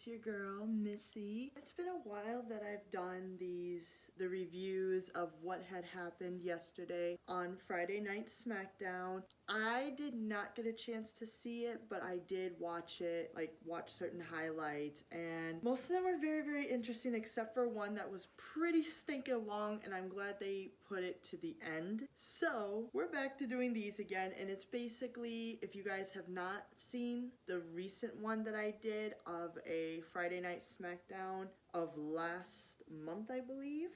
it's your girl, Missy. It's been a while that I've done the reviews of what had happened yesterday on Friday Night Smackdown. I did not get a chance to see it, but I did watch it, watch certain highlights, and most of them were very, very interesting except for one that was pretty stinking long, and I'm glad they put it to the end. So we're back to doing these again, and it's basically, if you guys have not seen the recent one that I did of a Friday Night Smackdown of last month, I believe,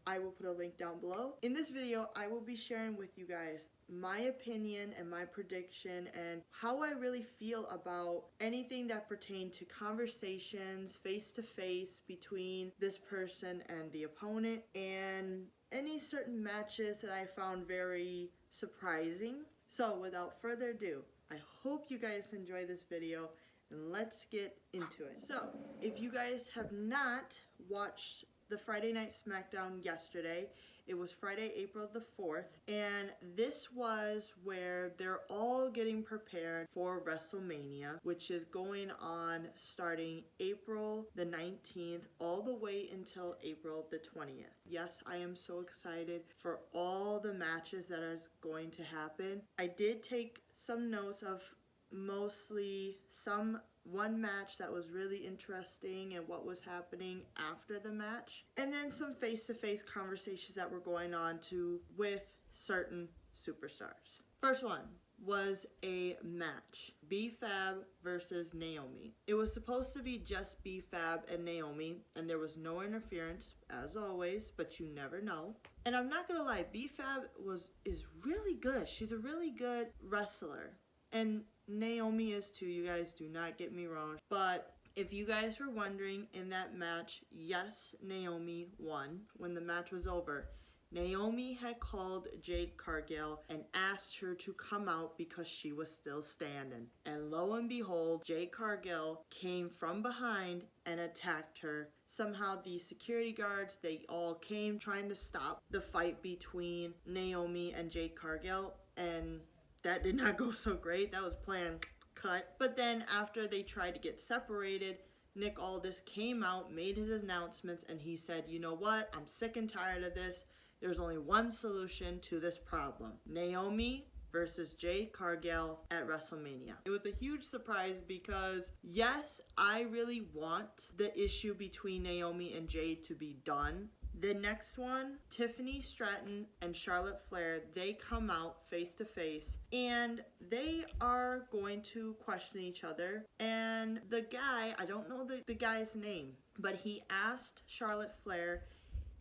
I will put a link down below. In this video, I will be sharing with you guys my opinion and my prediction and how I really feel about anything that pertained to conversations face-to-face between this person and the opponent, and any certain matches that I found very surprising. So without further ado, I hope you guys enjoy this video and let's get into it. So if you guys have not watched the Friday Night Smackdown yesterday, it was Friday, April the 4th, and this was where they're all getting prepared for WrestleMania, which is going on starting April the 19th all the way until April the 20th. Yes, I am so excited for all the matches that are going to happen. I did take some notes of mostly one match that was really interesting and what was happening after the match, and then some face-to-face conversations that were going on with certain superstars. First one was a match, B-Fab versus Naomi. It was supposed to be just B-Fab and Naomi, and there was no interference as always, but you never know. And I'm not gonna lie, B-Fab is really good. She's a really good wrestler, and Naomi is too, you guys, do not get me wrong. But if you guys were wondering, in that match, yes, Naomi won. When the match was over, Naomi had called Jade Cargill and asked her to come out because she was still standing. And lo and behold, Jade Cargill came from behind and attacked her. Somehow the security guards, they all came trying to stop the fight between Naomi and Jade Cargill, and that did not go so great. That was planned cut. But then after they tried to get separated, Nick Aldis came out, made his announcements, and he said, you know what? I'm sick and tired of this. There's only one solution to this problem. Naomi versus Jade Cargill at WrestleMania. It was a huge surprise because, yes, I really want the issue between Naomi and Jade to be done. The next one, Tiffany Stratton and Charlotte Flair, they come out face to face and they are going to question each other. And the guy, I don't know the guy's name, but he asked Charlotte Flair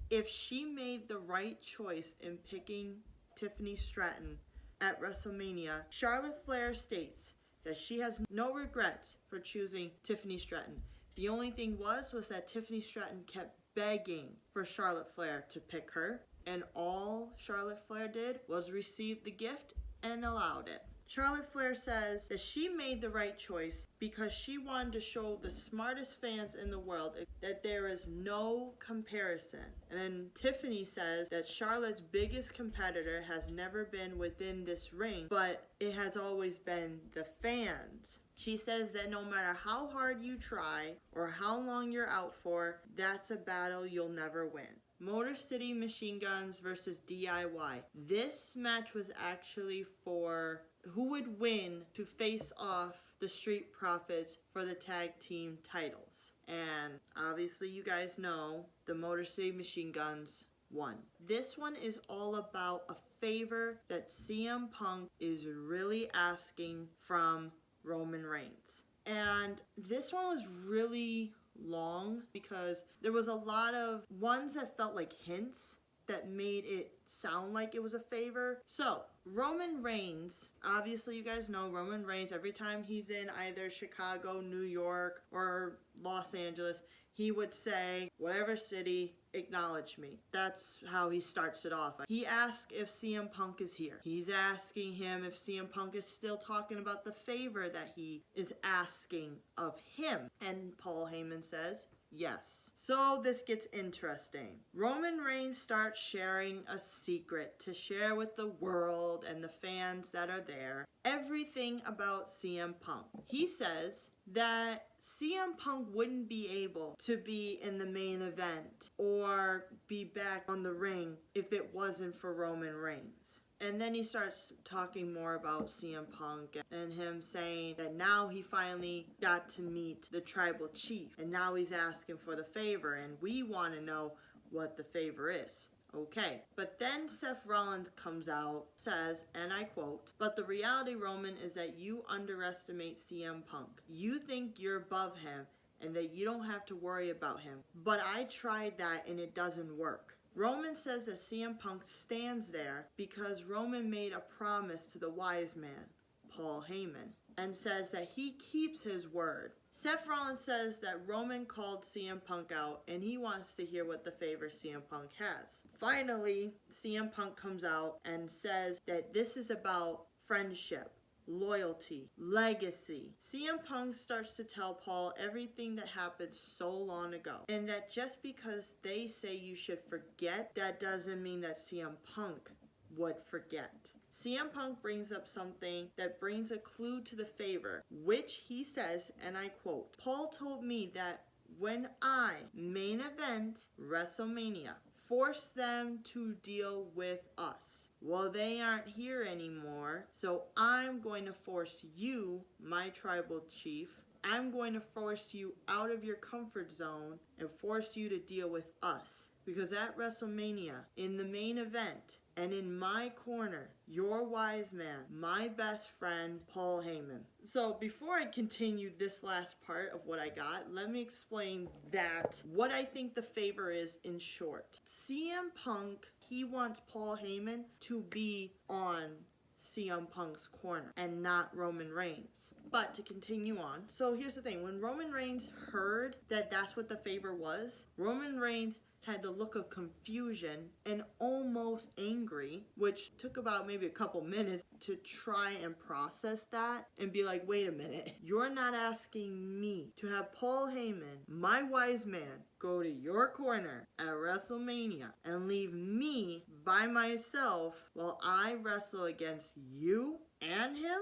if she made the right choice in picking Tiffany Stratton at WrestleMania. Charlotte Flair states that she has no regrets for choosing Tiffany Stratton. The only thing was that Tiffany Stratton kept begging for Charlotte Flair to pick her, and all Charlotte Flair did was receive the gift and allowed it. Charlotte Flair says that she made the right choice because she wanted to show the smartest fans in the world that there is no comparison. And then Tiffany says that Charlotte's biggest competitor has never been within this ring, but it has always been the fans. She says that no matter how hard you try or how long you're out for, that's a battle you'll never win. Motor City Machine Guns versus DIY. This match was actually for who would win to face off the Street Profits for the tag team titles. And obviously you guys know the Motor City Machine Guns won. This one is all about a favor that CM Punk is really asking from Roman Reigns. And this one was really long because there was a lot of ones that felt like hints that made it sound like it was a favor. So Roman Reigns, obviously you guys know Roman Reigns, every time he's in either Chicago, New York, or Los Angeles, he would say, whatever city, acknowledge me. That's how he starts it off. He asked if CM Punk is here. He's asking him if CM Punk is still talking about the favor that he is asking of him. And Paul Heyman says, yes. So this gets interesting. Roman Reigns starts sharing a secret to share with the world and the fans that are there. Everything about CM Punk. He says that CM Punk wouldn't be able to be in the main event or be back on the ring if it wasn't for Roman Reigns. And then he starts talking more about CM Punk and him saying that now he finally got to meet the tribal chief and now he's asking for the favor and we want to know what the favor is. Okay, but then Seth Rollins comes out, says, and I quote, "But the reality, Roman, is that you underestimate CM Punk. You think you're above him and that you don't have to worry about him. But I tried that and it doesn't work." Roman says that CM Punk stands there because Roman made a promise to the wise man, Paul Heyman, and says that he keeps his word. Seth Rollins says that Roman called CM Punk out and he wants to hear what the favor CM Punk has. Finally, CM Punk comes out and says that this is about friendship, loyalty, legacy. CM Punk starts to tell Paul everything that happened so long ago, and that just because they say you should forget, that doesn't mean that CM Punk would forget. CM Punk brings up something that brings a clue to the favor, which he says, and I quote, "Paul told me that when I main event WrestleMania, force them to deal with us. Well, they aren't here anymore, so I'm going to force you, my tribal chief, I'm going to force you out of your comfort zone and force you to deal with us. Because at WrestleMania, in the main event, and in my corner, your wise man, my best friend, Paul Heyman." So before I continue this last part of what I got, let me explain that what I think the favor is in short. CM Punk, he wants Paul Heyman to be on CM Punk's corner and not Roman Reigns. But to continue on, so here's the thing. When Roman Reigns heard that that's what the favor was, Roman Reigns had the look of confusion and almost angry, which took about maybe a couple minutes to try and process that and be like, wait a minute, you're not asking me to have Paul Heyman, my wise man, go to your corner at WrestleMania and leave me by myself while I wrestle against you and him?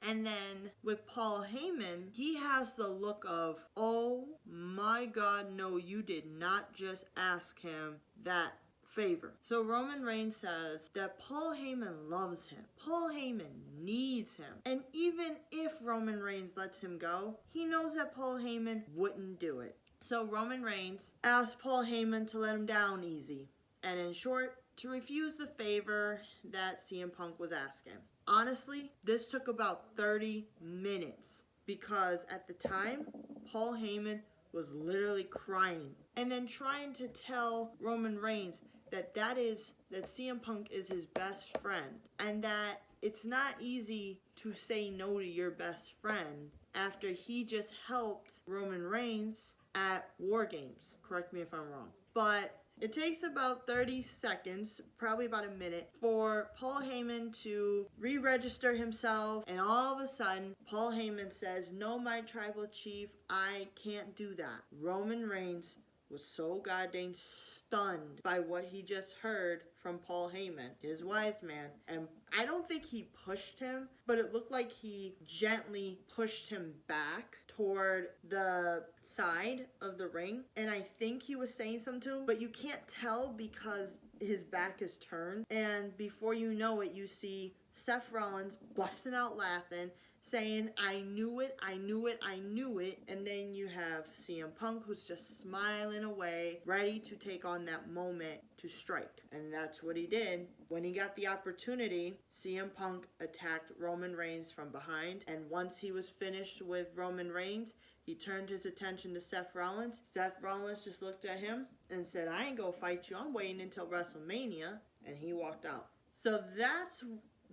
And then with Paul Heyman, he has the look of, oh my God, no, you did not just ask him that favor. So Roman Reigns says that Paul Heyman loves him. Paul Heyman needs him. And even if Roman Reigns lets him go, he knows that Paul Heyman wouldn't do it. So Roman Reigns asked Paul Heyman to let him down easy. And in short, to refuse the favor that CM Punk was asking. Honestly, this took about 30 minutes because at the time, Paul Heyman was literally crying and then trying to tell Roman Reigns that CM Punk is his best friend and that it's not easy to say no to your best friend after he just helped Roman Reigns at War Games. Correct me if I'm wrong. But it takes about 30 seconds, probably about a minute, for Paul Heyman to re-register himself. And all of a sudden, Paul Heyman says, "No, my tribal chief, I can't do that." Roman Reigns was so goddamn stunned by what he just heard from Paul Heyman, his wise man. And I don't think he pushed him, but it looked like he gently pushed him back toward the side of the ring. And I think he was saying something to him, but you can't tell because his back is turned. And before you know it, you see Seth Rollins busting out laughing, saying, "I knew it, I knew it, I knew it." And then you have CM Punk who's just smiling away, ready to take on that moment to strike. And that's what he did. When he got the opportunity, CM Punk attacked Roman Reigns from behind. And once he was finished with Roman Reigns, he turned his attention to Seth Rollins. Seth Rollins just looked at him and said, "I ain't gonna fight you. I'm waiting until WrestleMania." And he walked out. So that's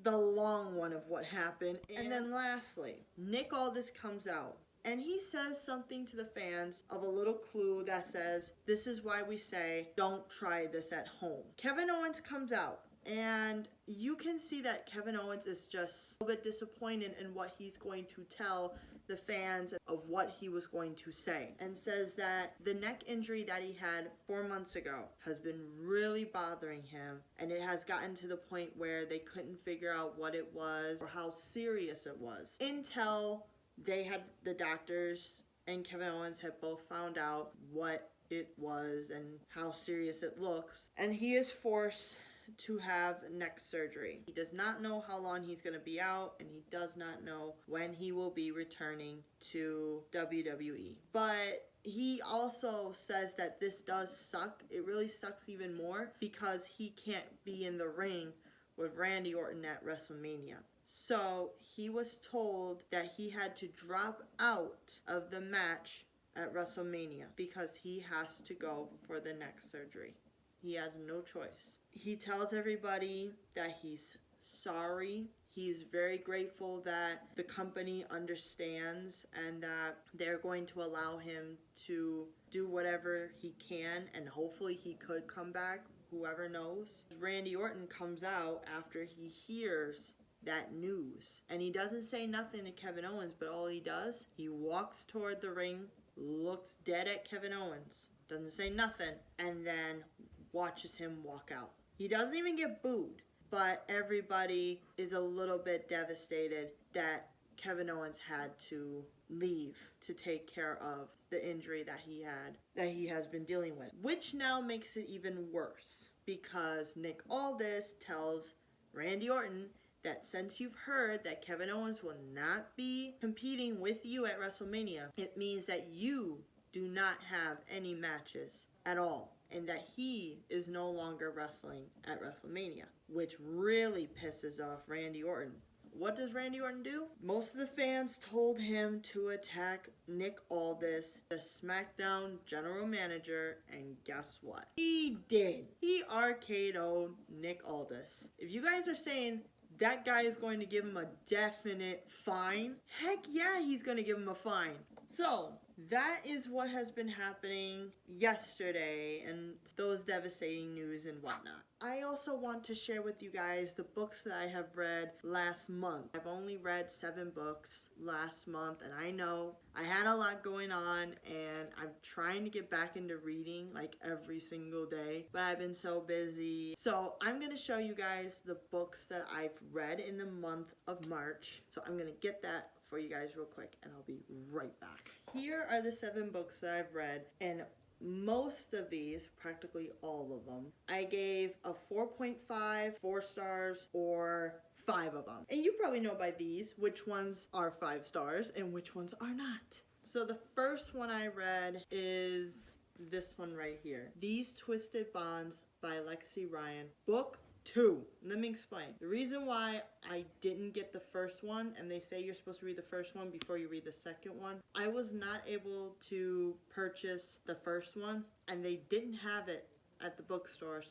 the long one of what happened. And then lastly, Nick Aldis comes out and he says something to the fans of a little clue that says, "This is why we say don't try this at home." Kevin Owens comes out and you can see that Kevin Owens is just a little bit disappointed in what he's going to tell the fans of what he was going to say, and says that the neck injury that he had 4 months ago has been really bothering him, and it has gotten to the point where they couldn't figure out what it was or how serious it was until the doctors and Kevin Owens had both found out what it was and how serious it looks, and he is forced to have neck surgery. He does not know how long he's going to be out, and he does not know when he will be returning to WWE. But he also says that this does suck. It really sucks even more because he can't be in the ring with Randy Orton at WrestleMania. So he was told that he had to drop out of the match at WrestleMania because he has to go for the neck surgery. He has no choice. He tells everybody that he's sorry. He's very grateful that the company understands and that they're going to allow him to do whatever he can, and hopefully he could come back. Whoever knows. Randy Orton comes out after he hears that news, and he doesn't say nothing to Kevin Owens, but all he does, he walks toward the ring, looks dead at Kevin Owens, doesn't say nothing, and then watches him walk out. He doesn't even get booed, but everybody is a little bit devastated that Kevin Owens had to leave to take care of the injury that he has been dealing with, which now makes it even worse because Nick Aldis tells Randy Orton that since you've heard that Kevin Owens will not be competing with you at WrestleMania, it means that you do not have any matches at all, and that he is no longer wrestling at WrestleMania, which really pisses off Randy Orton. What does Randy Orton do? most of the fans told him to attack Nick Aldis, the SmackDown general manager, and guess what? He did. He RKO'd Nick Aldis. If you guys are saying that guy is going to give him a definite fine, heck yeah, he's going to give him a fine. So, that is what has been happening yesterday and those devastating news and whatnot. I also want to share with you guys the books that I have read last month. I've only read 7 books last month, and I know I had a lot going on, and I'm trying to get back into reading like every single day, but I've been so busy. So I'm going to show you guys the books that I've read in the month of March. So I'm going to get that for you guys real quick, and I'll be right back. Here are the 7 books that I've read, and most of these, practically all of them, I gave a 4.5, 4 stars, or 5 of them. And you probably know by these which ones are 5 stars and which ones are not. So the first one I read is this one right here. These Twisted Bonds by Lexi Ryan. Book 2. Let me explain. The reason why I didn't get the first one, and they say you're supposed to read the first one before you read the second one, I was not able to purchase the first one, and they didn't have it at the bookstore,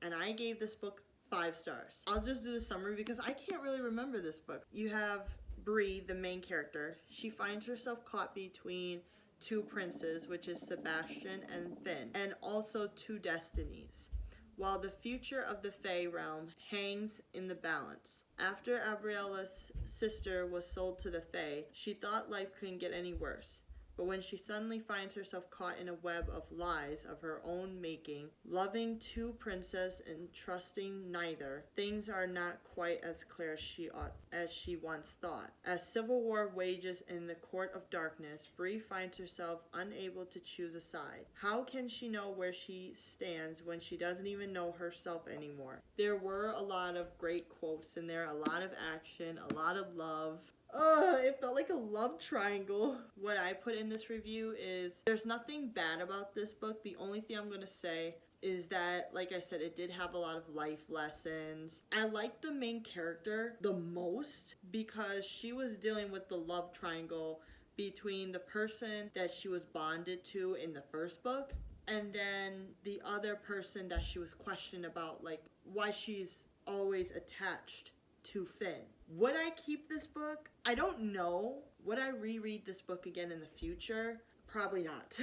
and I gave this book 5 stars. I'll just do the summary because I can't really remember this book. You have Bree, the main character. She finds herself caught between 2 princes, which is Sebastian and Finn, and also 2 destinies, while the future of the Fae realm hangs in the balance. After Abriella's sister was sold to the Fae, she thought life couldn't get any worse. But when she suddenly finds herself caught in a web of lies of her own making, loving 2 princes and trusting neither, things are not quite as clear as she once thought. As civil war wages in the court of darkness, Bree finds herself unable to choose a side. How can she know where she stands when she doesn't even know herself anymore? There were a lot of great quotes in there, a lot of action, a lot of love. It felt like a love triangle. What I put in this review is there's nothing bad about this book. The only thing I'm going to say is that, like I said, it did have a lot of life lessons. I liked the main character the most because she was dealing with the love triangle between the person that she was bonded to in the first book and then the other person that she was questioning about, like, why she's always attached to Finn. Would I keep this book? I don't know. Would I reread this book again in the future? Probably not.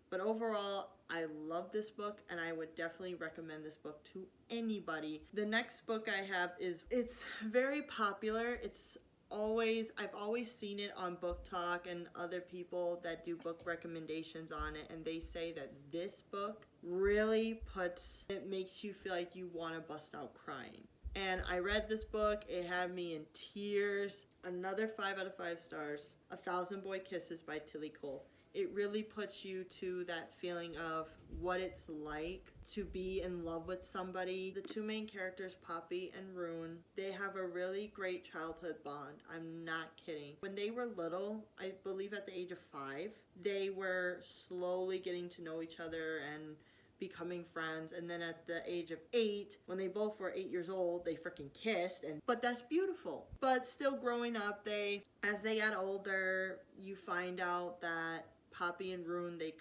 But overall, I love this book and I would definitely recommend this book to anybody. The next book I have it's very popular. I've always seen it on Book Talk and other people that do book recommendations on it, and they say that this book really makes you feel like you want to bust out crying. And I read this book. It had me in tears. Another 5 out of 5 stars. A Thousand Boy Kisses by Tilly Cole. It really puts you to that feeling of what it's like to be in love with somebody. The two main characters, Poppy and Rune, they have a really great childhood bond. I'm not kidding. When they were little, I believe at the age of 5, they were slowly getting to know each other and becoming friends, and then at the age of 8, when they both were 8 years old, they freaking kissed, but that's beautiful. But still growing up, as they got older, you find out that Poppy and Rune, they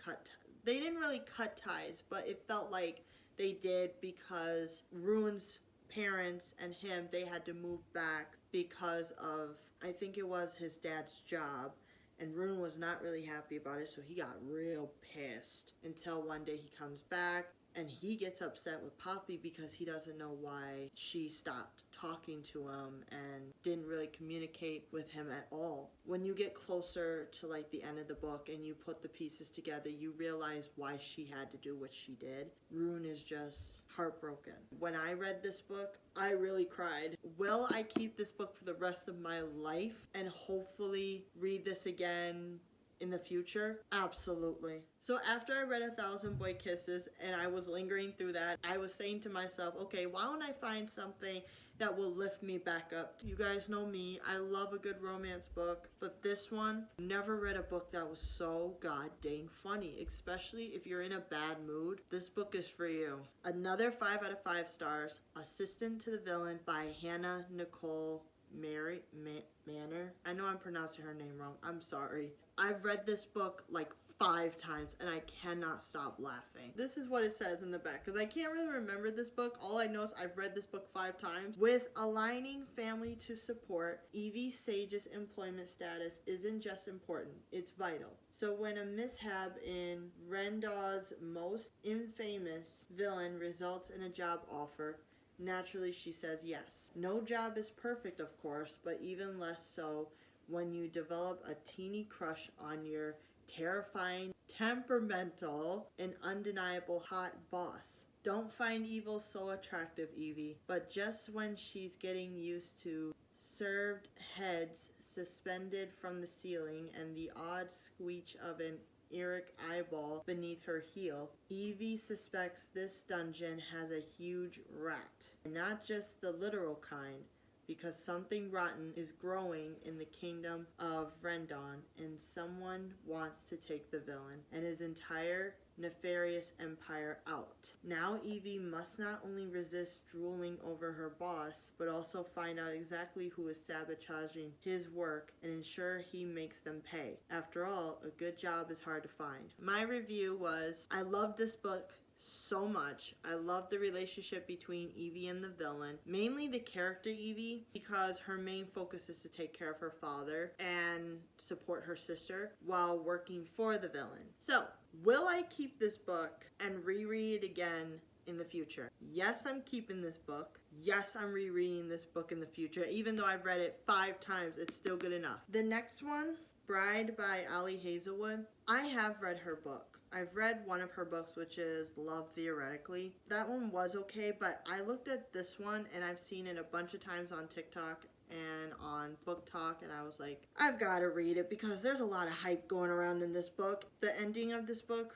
didn't really cut ties, but it felt like they did because Rune's parents and him, they had to move back because of, I think it was his dad's job. And Rune was not really happy about it, so he got real pissed until one day he comes back and he gets upset with Poppy because he doesn't know why she stopped talking to him and didn't really communicate with him at all. When you get closer to like the end of the book and you put the pieces together, you realize why she had to do what she did. Rune is just heartbroken. When I read this book, I really cried. Will I keep this book for the rest of my life and hopefully read this again in the future? Absolutely. So after I read A Thousand Boy Kisses and I was lingering through that, I was saying to myself, okay, why don't I find something that will lift me back up? You guys know me, I love a good romance book, but this one, never read a book that was so god dang funny, especially if you're in a bad mood. This book is for you. Another 5 out of 5 stars, Assistant to the Villain by Hannah Nicole Manor. I know I'm pronouncing her name wrong. I'm sorry. I've read this book like 5 times and I cannot stop laughing. This is what it says in the back because I can't really remember this book. All I know is I've read this book 5 times. With aligning family to support, Evie Sage's employment status isn't just important, it's vital. So when a mishap in Rendaw's most infamous villain results in a job offer, naturally, she says yes. No job is perfect, of course, but even less so when you develop a teeny crush on your terrifying, temperamental, and undeniable hot boss. Don't find evil so attractive, Evie, but just when she's getting used to served heads suspended from the ceiling and the odd squeak of an Eric eyeball beneath her heel, Evie suspects this dungeon has a huge rat. And not just the literal kind, because something rotten is growing in the kingdom of Rendon, and someone wants to take the villain and his entire nefarious empire out. Now Evie must not only resist drooling over her boss, but also find out exactly who is sabotaging his work and ensure he makes them pay. After all, a good job is hard to find. My review was, I loved this book so much. I love the relationship between Evie and the villain, mainly the character Evie, because her main focus is to take care of her father and support her sister while working for the villain. So, will I keep this book and reread it again in the future? Yes, I'm keeping this book. Yes, I'm rereading this book in the future. Even though I've read it 5 times, it's still good enough. The next one, Bride by Ali Hazelwood. I have read her book. I've read one of her books, which is Love Theoretically. That one was okay, but I looked at this one and I've seen it a bunch of times on TikTok and on Book Talk, and I was like, I've got to read it because there's a lot of hype going around in this book. The ending of this book,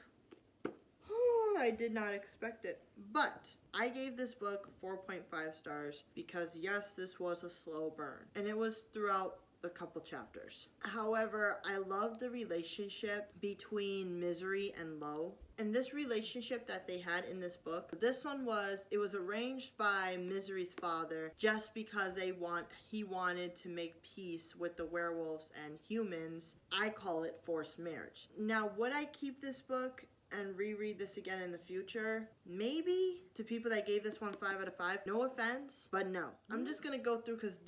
I did not expect it. But I gave this book 4.5 stars because yes, this was a slow burn, and it was throughout a couple chapters. However, I love the relationship between Misery and Lo. And this relationship that they had in this book, it was arranged by Misery's father just because he wanted to make peace with the werewolves and humans. I call it forced marriage. Now, would I keep this book and reread this again in the future? Maybe. To people that gave this one 5 out of 5, no offense, but no. I'm just gonna go through because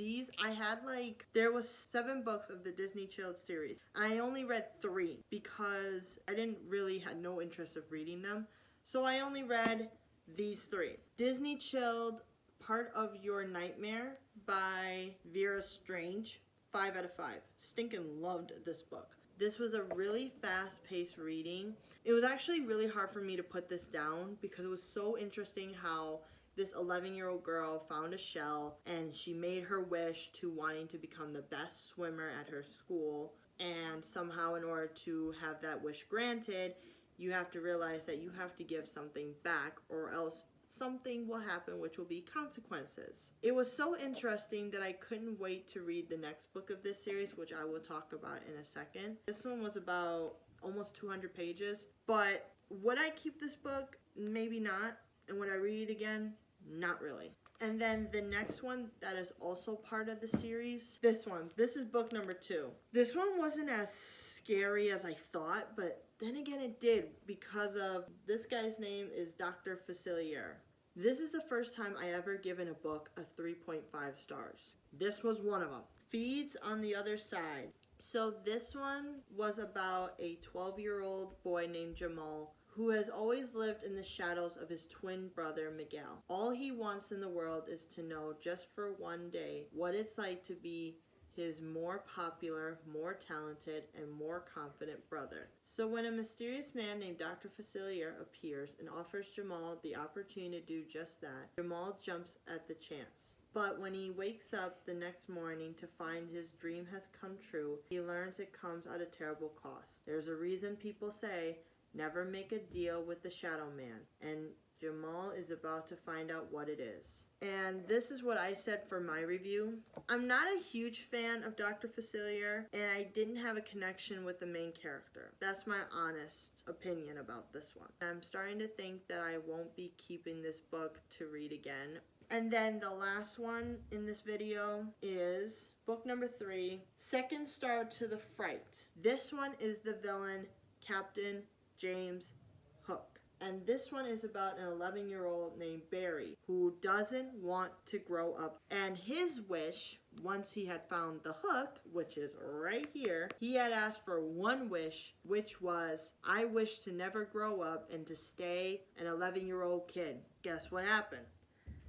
there was 7 books of the Disney Chilled series. I only read 3 because I didn't really had no interest of reading them. So I only read these 3. Disney Chilled Part of Your Nightmare by Vera Strange, 5 out of 5. Stinking loved this book. This was a really fast-paced reading. It was actually really hard for me to put this down because it was so interesting how this 11-year-old girl found a shell and she made her wish to wanting to become the best swimmer at her school. And somehow, in order to have that wish granted, you have to realize that you have to give something back, or else something will happen, which will be consequences. It was so interesting that I couldn't wait to read the next book of this series, which I will talk about in a second. This one was about almost 200 pages, but would I keep this book? Maybe not. And would I read it again? Not really. And then the next one that is also part of the series, this is book number 2. This one wasn't as scary as I thought, but then again it did, because of this guy's name is Dr. Facilier. This is the first time I ever given a book a 3.5 stars. This was one of them. Feeds on the Other Side. So this one was about a 12-year-old boy named Jamal who has always lived in the shadows of his twin brother Miguel. All he wants in the world is to know, just for one day, what it's like to be his more popular, more talented, and more confident brother. So when a mysterious man named Dr. Facilier appears and offers Jamal the opportunity to do just that, Jamal jumps at the chance. But when he wakes up the next morning to find his dream has come true, he learns it comes at a terrible cost. There's a reason people say, never make a deal with the Shadow Man, and Jamal is about to find out what it is. And this is what I said for my review. I'm not a huge fan of Dr. Facilier, and I didn't have a connection with the main character. That's my honest opinion about this one. I'm starting to think that I won't be keeping this book to read again. And then the last one in this video is book number 3, Second Star to the Fright. This one is the villain, Captain James Hook. And this one is about an 11-year-old named Barry who doesn't want to grow up. And his wish, once he had found the hook, which is right here, he had asked for one wish, which was, I wish to never grow up and to stay an 11-year-old kid. Guess what happened?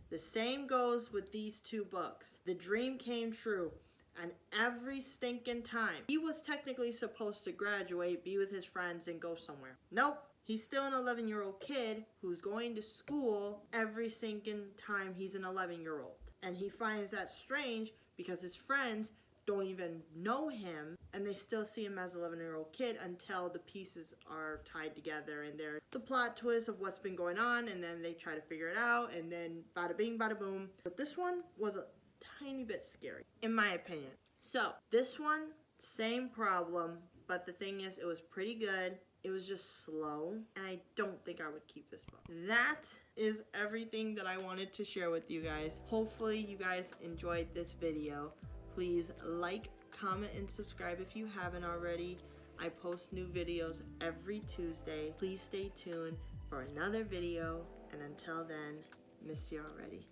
The same goes with these 2 books. The dream came true. And every stinking time, he was technically supposed to graduate, be with his friends, and go somewhere. Nope. He's still an 11-year-old kid who's going to school every stinking time he's an 11-year-old. And he finds that strange because his friends don't even know him, and they still see him as an 11-year-old kid until the pieces are tied together and there's the plot twist of what's been going on, and then they try to figure it out, and then bada bing, bada boom. But this one was a tiny bit scary, in my opinion. So, this one, same problem, but the thing is, it was pretty good. It was just slow, and I don't think I would keep this book. That is everything that I wanted to share with you guys. Hopefully, you guys enjoyed this video. Please like, comment, and subscribe if you haven't already. I post new videos every Tuesday. Please stay tuned for another video, and until then, miss you already.